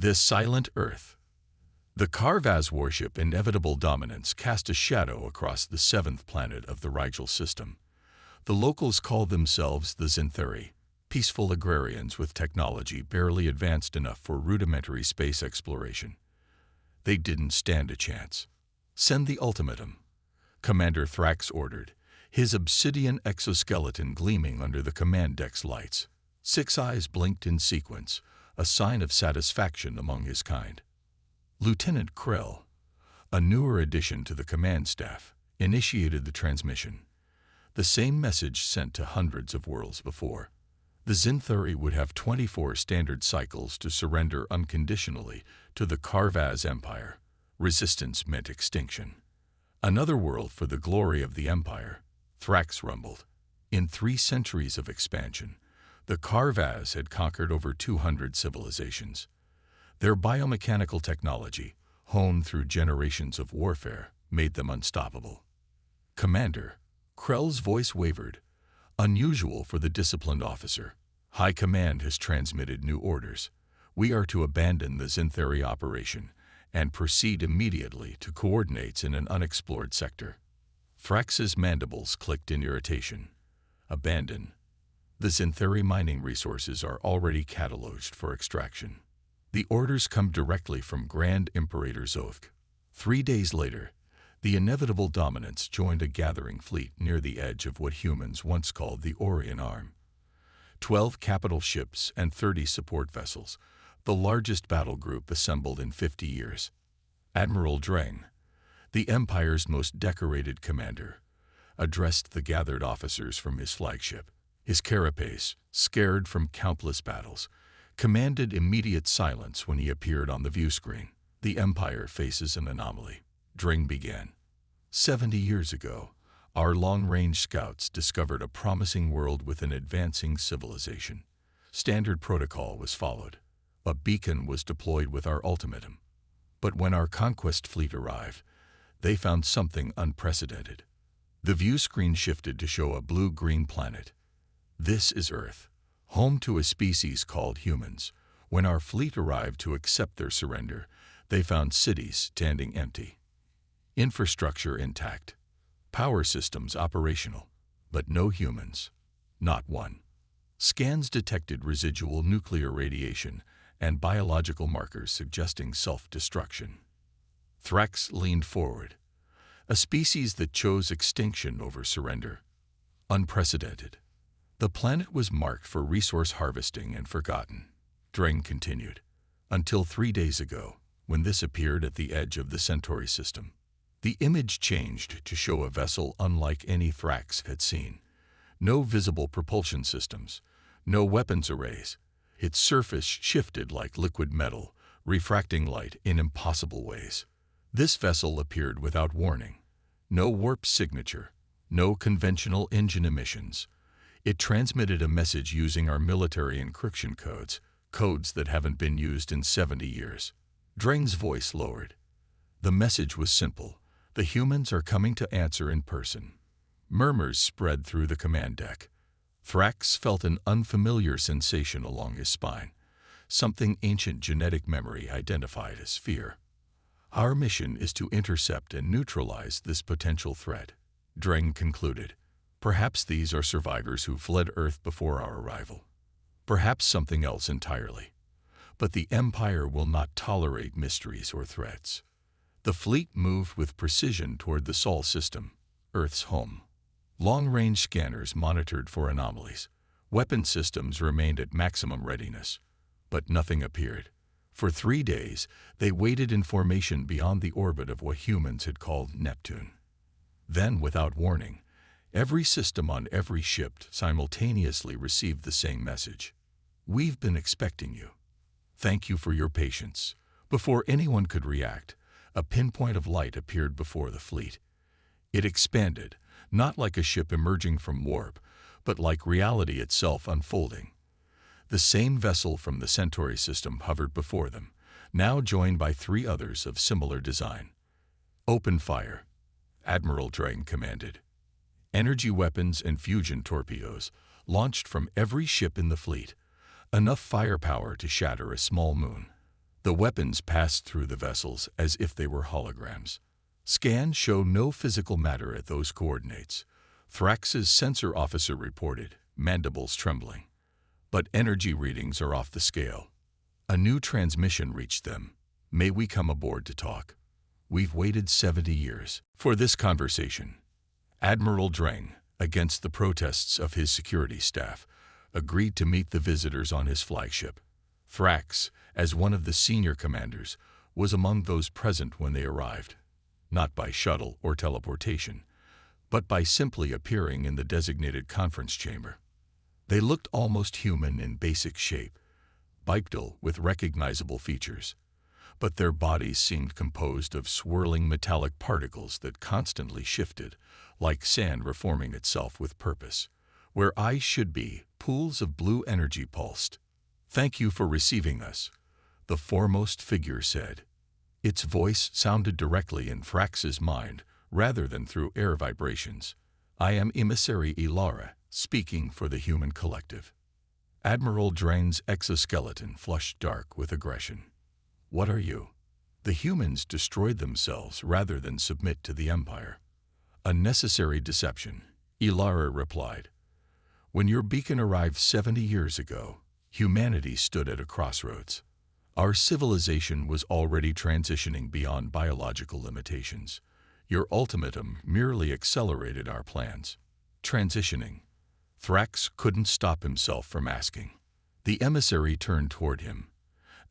This silent Earth. The Carvaz warship Inevitable Dominance cast a shadow across the seventh planet of the Rigel system. The locals call themselves the Zintheri, peaceful agrarians with technology barely advanced enough for rudimentary space exploration. They didn't stand a chance. Send the ultimatum, Commander Thrax ordered, his obsidian exoskeleton gleaming under the command deck's lights. 6 eyes blinked in sequence, a sign of satisfaction among his kind. Lieutenant Krell, a newer addition to the command staff, initiated the transmission. The same message sent to hundreds of worlds before. The Zintheri would have 24 standard cycles to surrender unconditionally to the Carvaz Empire. Resistance meant extinction. Another world for the glory of the Empire, Thrax rumbled. In 3 centuries of expansion, the Carvaz had conquered over 200 civilizations. Their biomechanical technology, honed through generations of warfare, made them unstoppable. Commander, Krell's voice wavered, unusual for the disciplined officer. High Command has transmitted new orders. We are to abandon the Zintheri operation and proceed immediately to coordinates in an unexplored sector. Thrax's mandibles clicked in irritation. Abandon. The Zintheri mining resources are already cataloged for extraction. The orders come directly from Grand Imperator Zovk. 3 days later, the Inevitable Dominance joined a gathering fleet near the edge of what humans once called the Orion Arm. 12 capital ships and 30 support vessels, the largest battle group assembled in 50 years. Admiral Dreng, the Empire's most decorated commander, addressed the gathered officers from his flagship. His carapace, scared from countless battles, commanded immediate silence when he appeared on the view screen. The Empire faces an anomaly. Dreng began. 70 years ago, our long-range scouts discovered a promising world with an advancing civilization. Standard protocol was followed. A beacon was deployed with our ultimatum. But when our conquest fleet arrived, they found something unprecedented. The view screen shifted to show a blue-green planet. This is Earth, home to a species called humans. When our fleet arrived to accept their surrender, they found cities standing empty. Infrastructure intact. Power systems operational, but no humans. Not one. Scans detected residual nuclear radiation and biological markers suggesting self-destruction. Thrax leaned forward. A species that chose extinction over surrender. Unprecedented. The planet was marked for resource harvesting and forgotten. Dreng continued. Until 3 days ago, when this appeared at the edge of the Centauri system. The image changed to show a vessel unlike any Thrax had seen. No visible propulsion systems, no weapons arrays. Its surface shifted like liquid metal, refracting light in impossible ways. This vessel appeared without warning. No warp signature, no conventional engine emissions. It transmitted a message using our military encryption codes that haven't been used in 70 years. Dreng's voice lowered. The message was simple. The humans are coming to answer in person. Murmurs spread through the command deck. Thrax felt an unfamiliar sensation along his spine, something ancient genetic memory identified as fear. Our mission is to intercept and neutralize this potential threat, Dreng concluded. Perhaps these are survivors who fled Earth before our arrival. Perhaps something else entirely. But the Empire will not tolerate mysteries or threats. The fleet moved with precision toward the Sol system, Earth's home. Long-range scanners monitored for anomalies. Weapon systems remained at maximum readiness. But nothing appeared. For 3 days, they waited in formation beyond the orbit of what humans had called Neptune. Then, without warning, every system on every ship simultaneously received the same message. We've been expecting you. Thank you for your patience. Before anyone could react, a pinpoint of light appeared before the fleet. It expanded, not like a ship emerging from warp, but like reality itself unfolding. The same vessel from the Centauri system hovered before them, now joined by 3 others of similar design. Open fire, Admiral Dreng commanded. Energy weapons and fusion torpedoes launched from every ship in the fleet, enough firepower to shatter a small moon. The weapons passed through the vessels as if they were holograms. Scans show no physical matter at those coordinates. Thrax's sensor officer reported, mandibles trembling. But energy readings are off the scale. A new transmission reached them. May we come aboard to talk? We've waited 70 years for this conversation. Admiral Drang, against the protests of his security staff, agreed to meet the visitors on his flagship. Thrax, as one of the senior commanders, was among those present when they arrived, not by shuttle or teleportation, but by simply appearing in the designated conference chamber. They looked almost human in basic shape, bipedal with recognizable features, but their bodies seemed composed of swirling metallic particles that constantly shifted, like sand reforming itself with purpose. Where eyes should be, pools of blue energy pulsed. "Thank you for receiving us," the foremost figure said. Its voice sounded directly in Thrax's mind, rather than through air vibrations. "I am Emissary Ilara, speaking for the human collective." Admiral Drang's exoskeleton flushed dark with aggression. "What are you?" The humans destroyed themselves rather than submit to the Empire. "A necessary deception," Ilara replied. "When your beacon arrived 70 years ago, humanity stood at a crossroads. Our civilization was already transitioning beyond biological limitations. Your ultimatum merely accelerated our plans." Transitioning. Thrax couldn't stop himself from asking. The emissary turned toward him,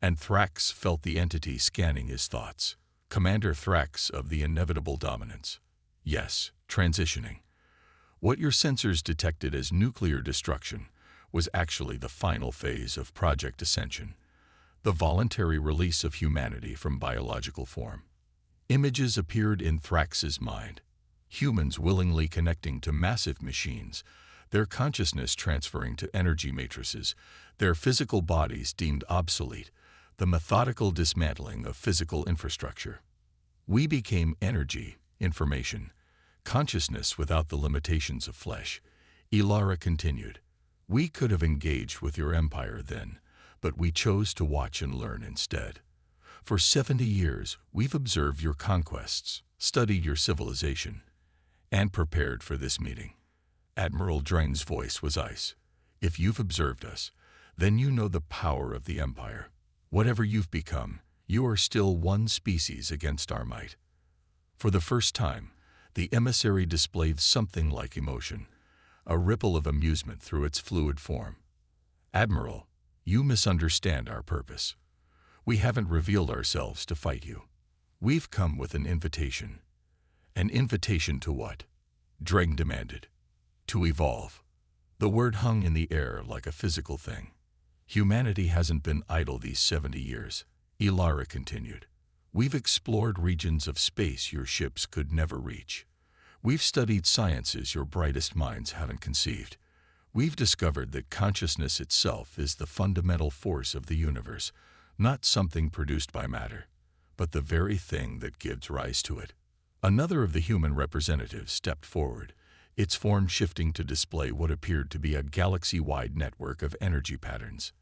and Thrax felt the entity scanning his thoughts. "Commander Thrax of the inevitable dominance." "Yes, transitioning. What your sensors detected as nuclear destruction was actually the final phase of Project Ascension, the voluntary release of humanity from biological form." Images appeared in Thrax's mind. Humans willingly connecting to massive machines, their consciousness transferring to energy matrices, their physical bodies deemed obsolete, the methodical dismantling of physical infrastructure. "We became energy, information, consciousness without the limitations of flesh," Ilara continued. "We could have engaged with your empire then, but we chose to watch and learn instead. For 70 years, we've observed your conquests, studied your civilization, and prepared for this meeting." Admiral Drang's voice was ice. "If you've observed us, then you know the power of the Empire. Whatever you've become, you are still one species against our might." For the first time, the emissary displayed something like emotion, a ripple of amusement through its fluid form. "Admiral, you misunderstand our purpose. We haven't revealed ourselves to fight you. We've come with an invitation." "An invitation to what?" Drang demanded. "To evolve." The word hung in the air like a physical thing. "Humanity hasn't been idle these 70 years, Ilara continued. "We've explored regions of space your ships could never reach. We've studied sciences your brightest minds haven't conceived. We've discovered that consciousness itself is the fundamental force of the universe, not something produced by matter, but the very thing that gives rise to it." Another of the human representatives stepped forward, its form shifting to display what appeared to be a galaxy-wide network of energy patterns.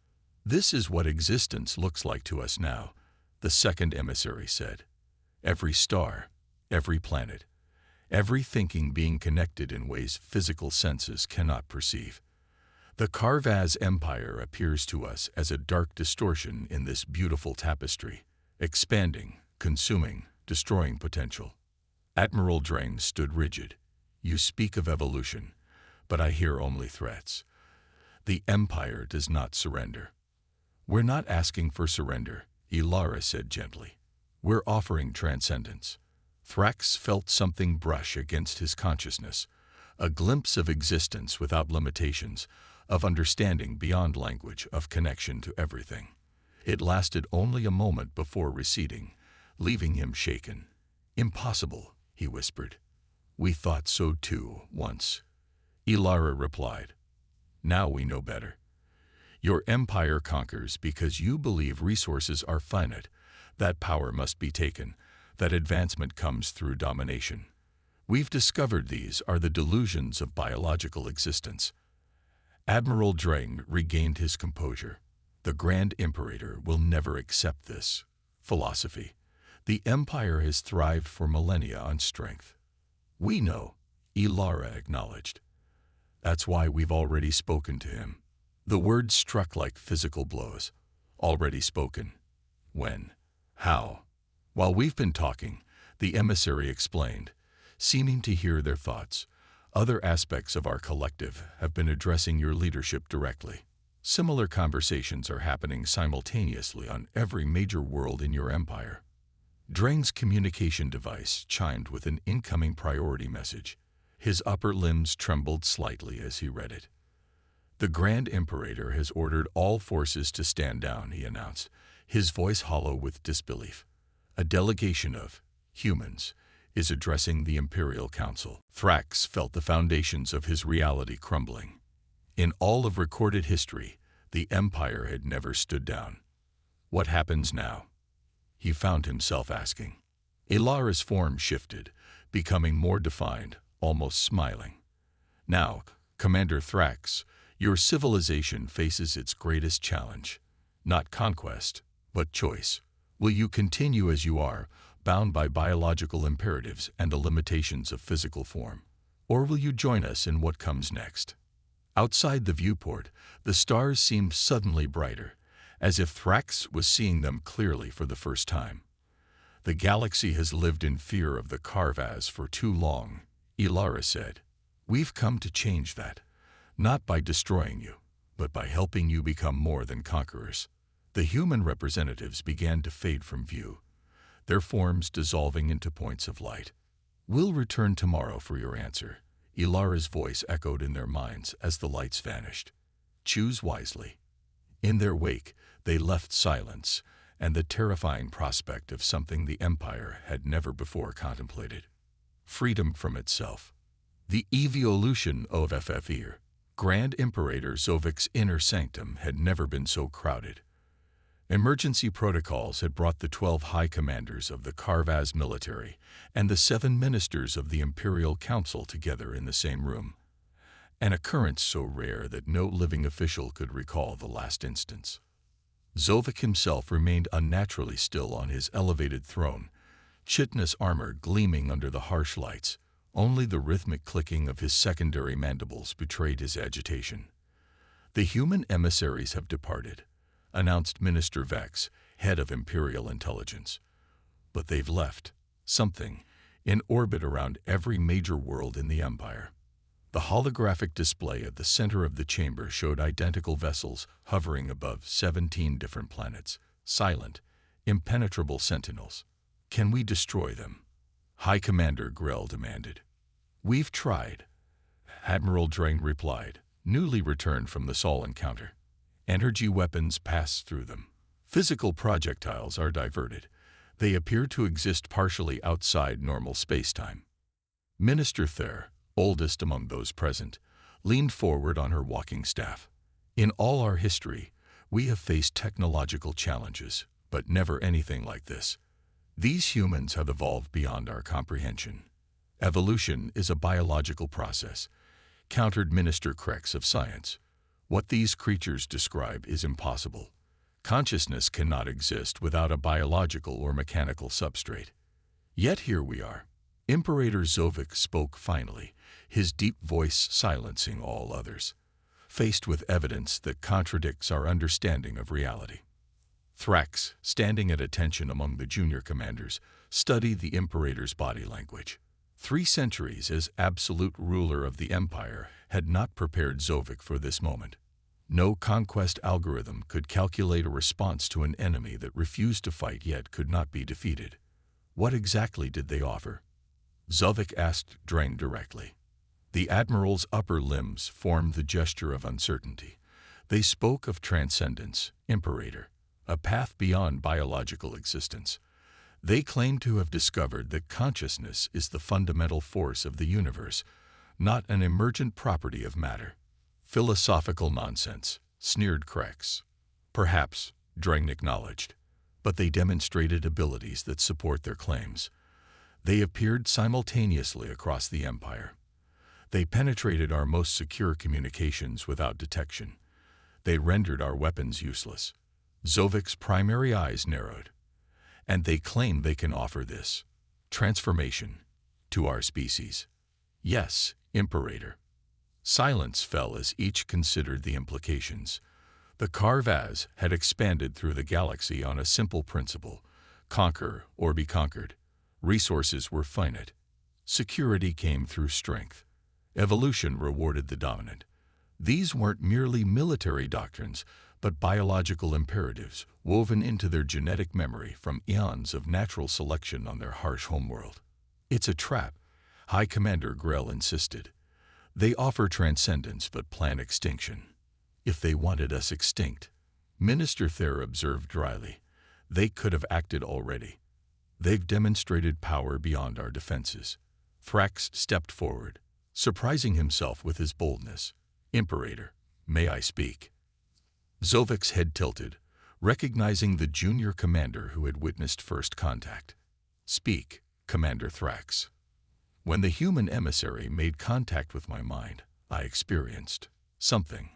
"This is what existence looks like to us now," the second emissary said. "Every star, every planet, every thinking being connected in ways physical senses cannot perceive. The Carvaz Empire appears to us as a dark distortion in this beautiful tapestry, expanding, consuming, destroying potential." Admiral Drang stood rigid. "You speak of evolution, but I hear only threats. The Empire does not surrender." "We're not asking for surrender," Ilara said gently. "We're offering transcendence." Thrax felt something brush against his consciousness, a glimpse of existence without limitations, of understanding beyond language, of connection to everything. It lasted only a moment before receding, leaving him shaken. "Impossible," he whispered. "We thought so too, once," Ilara replied. "Now we know better. Your empire conquers because you believe resources are finite, that power must be taken, that advancement comes through domination. We've discovered these are the delusions of biological existence." Admiral Drang regained his composure. The Grand Imperator will never accept this philosophy. The Empire has thrived for millennia on strength. We know, Ilara acknowledged. That's why we've already spoken to him. The words struck like physical blows. Already spoken. When? How? While we've been talking, the emissary explained, seeming to hear their thoughts. Other aspects of our collective have been addressing your leadership directly. Similar conversations are happening simultaneously on every major world in your empire. Drang's communication device chimed with an incoming priority message. His upper limbs trembled slightly as he read it. The Grand Imperator has ordered all forces to stand down, he announced, his voice hollow with disbelief. A delegation of humans is addressing the Imperial Council. Thrax felt the foundations of his reality crumbling. In all of recorded history, the Empire had never stood down. What happens now? He found himself asking. Ilara's form shifted, becoming more defined, almost smiling. Now, Commander Thrax, your civilization faces its greatest challenge. Not conquest, but choice. Will you continue as you are, bound by biological imperatives and the limitations of physical form? Or will you join us in what comes next? Outside the viewport, the stars seemed suddenly brighter, as if Thrax was seeing them clearly for the first time. The galaxy has lived in fear of the Carvaz for too long, Ilara said. We've come to change that, not by destroying you, but by helping you become more than conquerors. The human representatives began to fade from view, their forms dissolving into points of light. We'll return tomorrow for your answer. Ilara's voice echoed in their minds as the lights vanished. Choose wisely. In their wake, they left silence and the terrifying prospect of something the Empire had never before contemplated. Freedom from itself. The evolution of HFY, Grand Imperator Zovik's inner sanctum, had never been so crowded. Emergency protocols had brought the 12 high commanders of the Carvaz military and the 7 ministers of the Imperial Council together in the same room, an occurrence so rare that no living official could recall the last instance. Zovik himself remained unnaturally still on his elevated throne, chitinous armor gleaming under the harsh lights. Only the rhythmic clicking of his secondary mandibles betrayed his agitation. The human emissaries have departed, announced Minister Vex, head of Imperial Intelligence. But they've left something in orbit around every major world in the Empire. The holographic display at the center of the chamber showed identical vessels hovering above 17 different planets, silent, impenetrable sentinels. Can we destroy them? High Commander Grell demanded. We've tried, Admiral Drang replied, newly returned from the Sol encounter. Energy weapons pass through them. Physical projectiles are diverted. They appear to exist partially outside normal spacetime. Minister Ther, oldest among those present, leaned forward on her walking staff. In all our history, we have faced technological challenges, but never anything like this. These humans have evolved beyond our comprehension. Evolution is a biological process, countered Minister Krex of Science. What these creatures describe is impossible. Consciousness cannot exist without a biological or mechanical substrate. Yet here we are. Imperator Zovik spoke finally, his deep voice silencing all others, faced with evidence that contradicts our understanding of reality. Thrax, standing at attention among the junior commanders, studied the Imperator's body language. 3 centuries as absolute ruler of the Empire had not prepared Zovik for this moment. No conquest algorithm could calculate a response to an enemy that refused to fight yet could not be defeated. What exactly did they offer? Zovik asked Drang directly. The Admiral's upper limbs formed the gesture of uncertainty. They spoke of transcendence, Imperator, a path beyond biological existence. They claim to have discovered that consciousness is the fundamental force of the universe, not an emergent property of matter. Philosophical nonsense, sneered Krex. Perhaps, Drang acknowledged, but they demonstrated abilities that support their claims. They appeared simultaneously across the Empire. They penetrated our most secure communications without detection. They rendered our weapons useless. Zovik's primary eyes narrowed. And they claim they can offer this transformation to our species. Yes, Imperator. Silence fell as each considered the implications. The Carvaz had expanded through the galaxy on a simple principle: conquer or be conquered. Resources were finite. Security came through strength. Evolution rewarded the dominant. These weren't merely military doctrines, but biological imperatives woven into their genetic memory from eons of natural selection on their harsh homeworld. It's a trap, High Commander Grell insisted. They offer transcendence but plan extinction. If they wanted us extinct, Minister Thayer observed dryly, they could have acted already. They've demonstrated power beyond our defenses. Thrax stepped forward, surprising himself with his boldness. Imperator, may I speak? Zovik's head tilted, recognizing the junior commander who had witnessed first contact. Speak, Commander Thrax. When the human emissary made contact with my mind, I experienced something.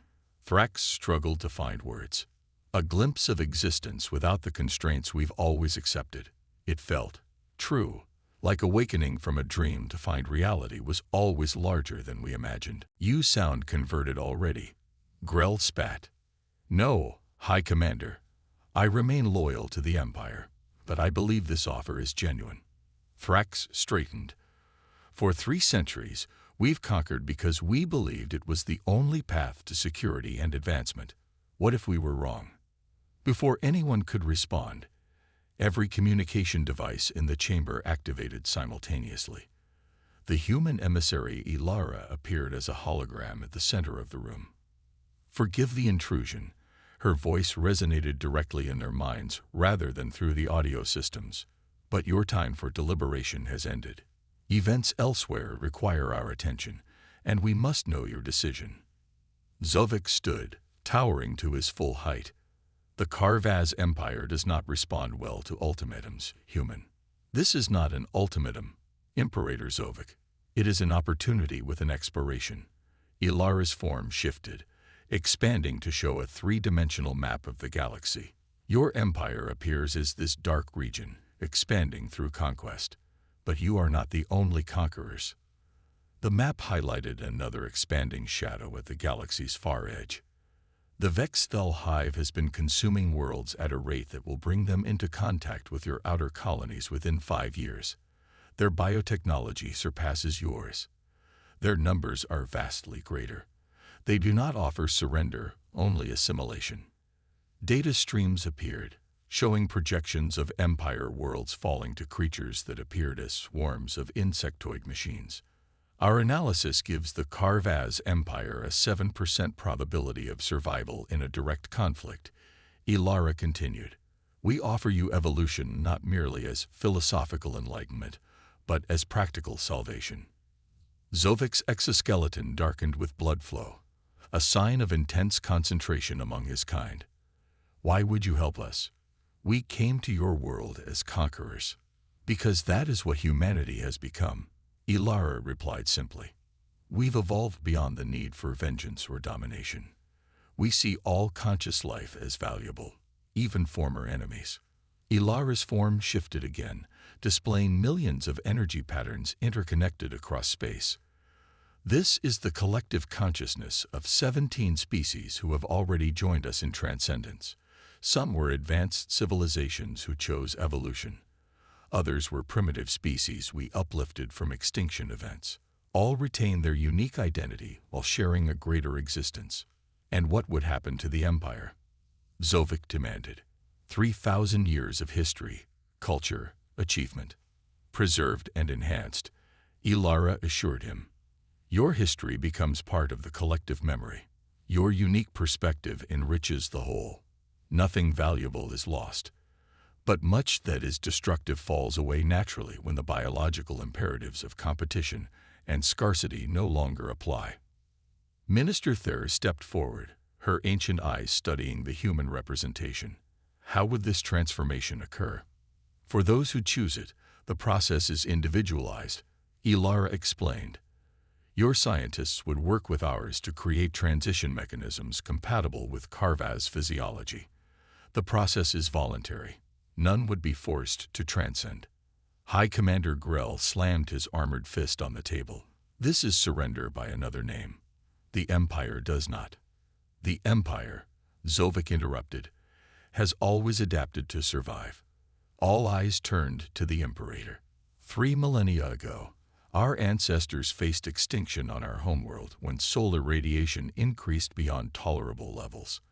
Thrax struggled to find words. A glimpse of existence without the constraints we've always accepted. It felt true, like awakening from a dream to find reality was always larger than we imagined. You sound converted already. Grell spat. No, High Commander. I remain loyal to the Empire, but I believe this offer is genuine. Thrax straightened. For 3 centuries, we've conquered because we believed it was the only path to security and advancement. What if we were wrong? Before anyone could respond, every communication device in the chamber activated simultaneously. The human emissary Ilara appeared as a hologram at the center of the room. Forgive the intrusion. Her voice resonated directly in their minds rather than through the audio systems. But your time for deliberation has ended. Events elsewhere require our attention, and we must know your decision. Zovik stood, towering to his full height. The Carvaz Empire does not respond well to ultimatums, human. This is not an ultimatum, Imperator Zovik. It is an opportunity with an expiration. Ilara's form shifted, expanding to show a 3-dimensional map of the galaxy. Your empire appears as this dark region, expanding through conquest. But you are not the only conquerors. The map highlighted another expanding shadow at the galaxy's far edge. The Vexthel hive has been consuming worlds at a rate that will bring them into contact with your outer colonies within 5 years. Their biotechnology surpasses yours. Their numbers are vastly greater. They do not offer surrender, only assimilation. Data streams appeared, showing projections of empire worlds falling to creatures that appeared as swarms of insectoid machines. Our analysis gives the Carvaz Empire a 7% probability of survival in a direct conflict. Ilara continued, we offer you evolution not merely as philosophical enlightenment, but as practical salvation. Zovik's exoskeleton darkened with blood flow, a sign of intense concentration among his kind. Why would you help us? We came to your world as conquerors, because that is what humanity has become. Ilara replied simply. We've evolved beyond the need for vengeance or domination. We see all conscious life as valuable, even former enemies. Ilara's form shifted again, displaying millions of energy patterns interconnected across space. This is the collective consciousness of 17 species who have already joined us in transcendence. Some were advanced civilizations who chose evolution. Others were primitive species we uplifted from extinction events. All retain their unique identity while sharing a greater existence. And what would happen to the Empire? Zovik demanded. 3,000 years of history, culture, achievement, preserved and enhanced. Ilara assured him. Your history becomes part of the collective memory. Your unique perspective enriches the whole. Nothing valuable is lost. But much that is destructive falls away naturally when the biological imperatives of competition and scarcity no longer apply. Minister Thayer stepped forward, her ancient eyes studying the human representation. How would this transformation occur? For those who choose it, the process is individualized, Ilara explained. Your scientists would work with ours to create transition mechanisms compatible with Carvaz physiology. The process is voluntary. None would be forced to transcend. High Commander Grell slammed his armored fist on the table. This is surrender by another name. The Empire does not. The Empire, Zovik interrupted, has always adapted to survive. All eyes turned to the Imperator. 3 millennia ago, our ancestors faced extinction on our homeworld when solar radiation increased beyond tolerable levels.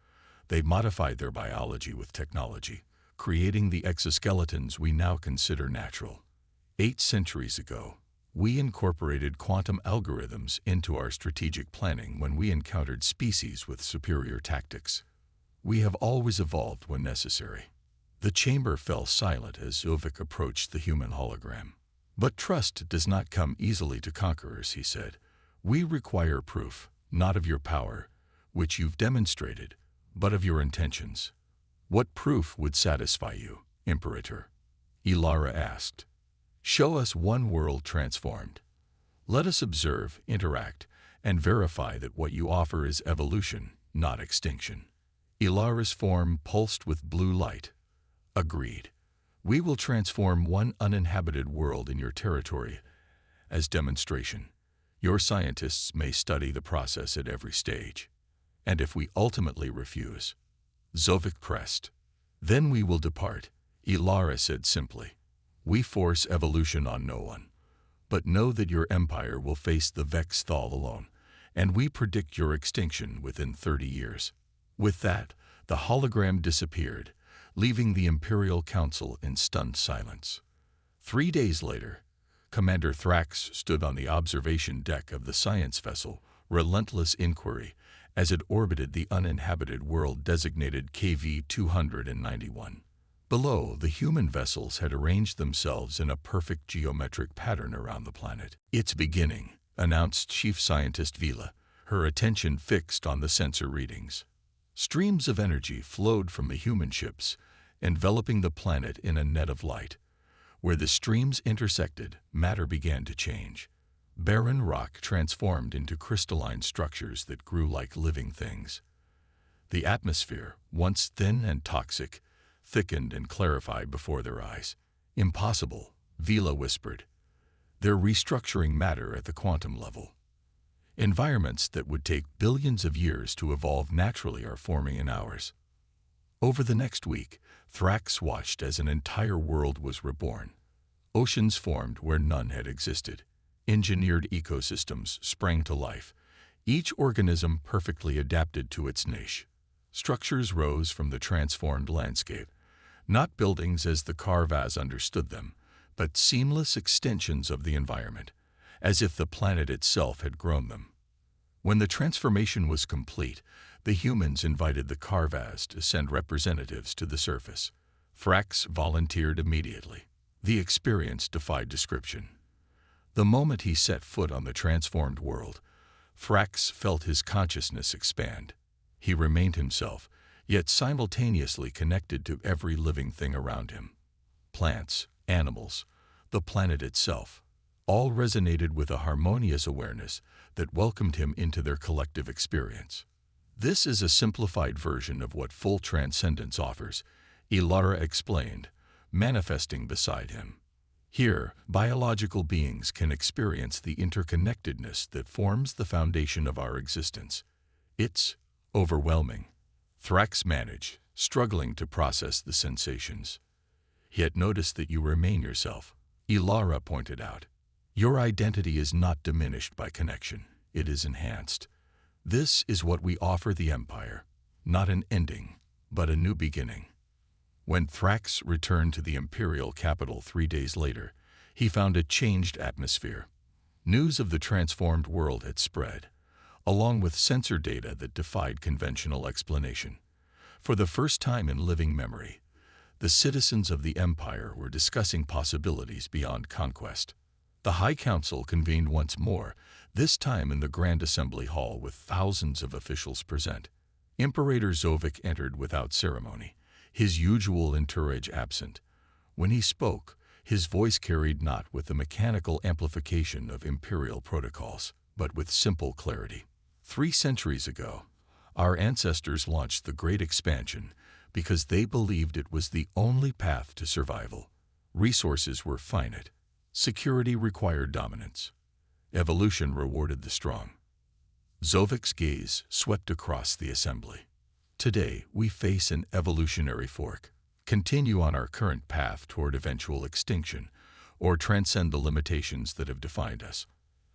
They modified their biology with technology, creating the exoskeletons we now consider natural. 8 centuries ago, we incorporated quantum algorithms into our strategic planning when we encountered species with superior tactics. We have always evolved when necessary. The chamber fell silent as Zovik approached the human hologram. But trust does not come easily to conquerors, he said. We require proof, not of your power, which you've demonstrated, but of your intentions. What proof would satisfy you, Imperator? Ilara asked. Show us one world transformed. Let us observe, interact, and verify that what you offer is evolution, not extinction. Ilara's form pulsed with blue light. Agreed. We will transform one uninhabited world in your territory as demonstration. Your scientists may study the process at every stage. And if we ultimately refuse, Zovik pressed. Then we will depart, Ilara said simply. We force evolution on no one. But know that your empire will face the Vex Thal alone, and we predict your extinction within 30 years. With that, the hologram disappeared, leaving the Imperial Council in stunned silence. 3 days later, Commander Thrax stood on the observation deck of the science vessel, Relentless Inquiry, as it orbited the uninhabited world designated KV-291. Below, the human vessels had arranged themselves in a perfect geometric pattern around the planet. It's beginning, announced Chief Scientist Vila, her attention fixed on the sensor readings. Streams of energy flowed from the human ships, enveloping the planet in a net of light. Where the streams intersected, matter began to change. Barren rock transformed into crystalline structures that grew like living things. The atmosphere, once thin and toxic, thickened and clarified before their eyes. Impossible, Vila whispered. They're restructuring matter at the quantum level. Environments that would take billions of years to evolve naturally are forming in ours. Over the next week, Thrax watched as an entire world was reborn. Oceans formed where none had existed. Engineered ecosystems sprang to life, each organism perfectly adapted to its niche. Structures rose from the transformed landscape, not buildings as the Carvaz understood them, but seamless extensions of the environment, as if the planet itself had grown them. When the transformation was complete, the humans invited the Carvaz to send representatives to the surface. Thrax volunteered immediately. The experience defied description. The moment he set foot on the transformed world, Thrax felt his consciousness expand. He remained himself, yet simultaneously connected to every living thing around him. Plants, animals, the planet itself, all resonated with a harmonious awareness that welcomed him into their collective experience. This is a simplified version of what full transcendence offers, Ilara explained, manifesting beside him. Here, biological beings can experience the interconnectedness that forms the foundation of our existence. It's overwhelming. Thrax managed, struggling to process the sensations. Yet notice that you remain yourself, Ilara pointed out. Your identity is not diminished by connection, it is enhanced. This is what we offer the Empire, not an ending, but a new beginning. When Thrax returned to the Imperial capital 3 days later, he found a changed atmosphere. News of the transformed world had spread, along with sensor data that defied conventional explanation. For the first time in living memory, the citizens of the Empire were discussing possibilities beyond conquest. The High Council convened once more, this time in the Grand Assembly Hall with thousands of officials present. Imperator Zovik entered without ceremony, his usual entourage absent. When he spoke, his voice carried not with the mechanical amplification of imperial protocols, but with simple clarity. 3 centuries ago, our ancestors launched the Great Expansion because they believed it was the only path to survival. Resources were finite. Security required dominance. Evolution rewarded the strong. Zovik's gaze swept across the assembly. Today, we face an evolutionary fork. Continue on our current path toward eventual extinction, or transcend the limitations that have defined us.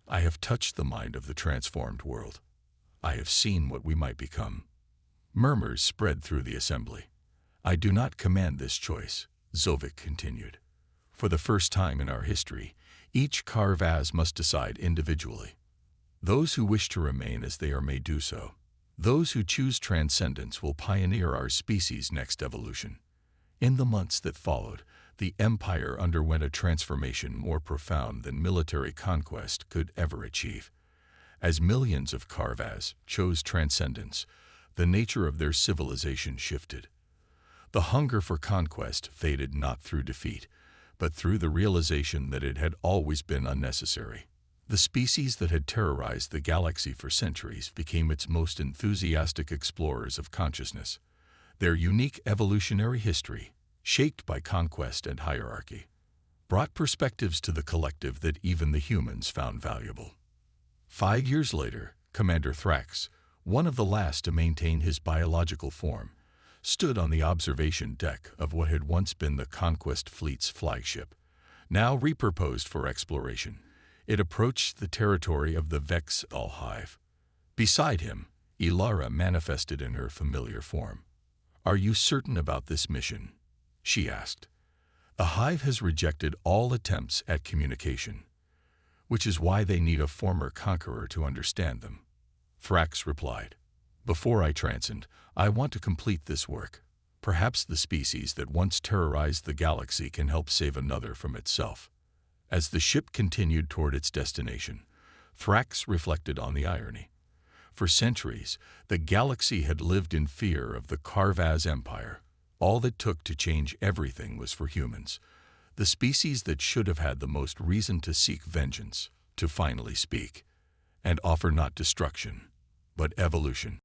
I have touched the mind of the transformed world. I have seen what we might become. Murmurs spread through the assembly. I do not command this choice, Zovik continued. For the first time in our history, each Carvaz must decide individually. Those who wish to remain as they are may do so. Those who choose transcendence will pioneer our species' next evolution. In the months that followed, the Empire underwent a transformation more profound than military conquest could ever achieve. As millions of Carvaz chose transcendence, the nature of their civilization shifted. The hunger for conquest faded not through defeat, but through the realization that it had always been unnecessary. The species that had terrorized the galaxy for centuries became its most enthusiastic explorers of consciousness. Their unique evolutionary history, shaped by conquest and hierarchy, brought perspectives to the collective that even the humans found valuable. 5 years later, Commander Thrax, one of the last to maintain his biological form, stood on the observation deck of what had once been the Conquest Fleet's flagship. Now repurposed for exploration, it approached the territory of the Vex-Al Hive. Beside him, Ilara manifested in her familiar form. "Are you certain about this mission?" she asked. "The Hive has rejected all attempts at communication, which is why they need a former conqueror to understand them." Thrax replied, "Before I transcend, I want to complete this work. Perhaps the species that once terrorized the galaxy can help save another from itself." As the ship continued toward its destination, Thrax reflected on the irony. For centuries, the galaxy had lived in fear of the Carvaz Empire. All that took to change everything was for humans, the species that should have had the most reason to seek vengeance, to finally speak and offer not destruction, but evolution.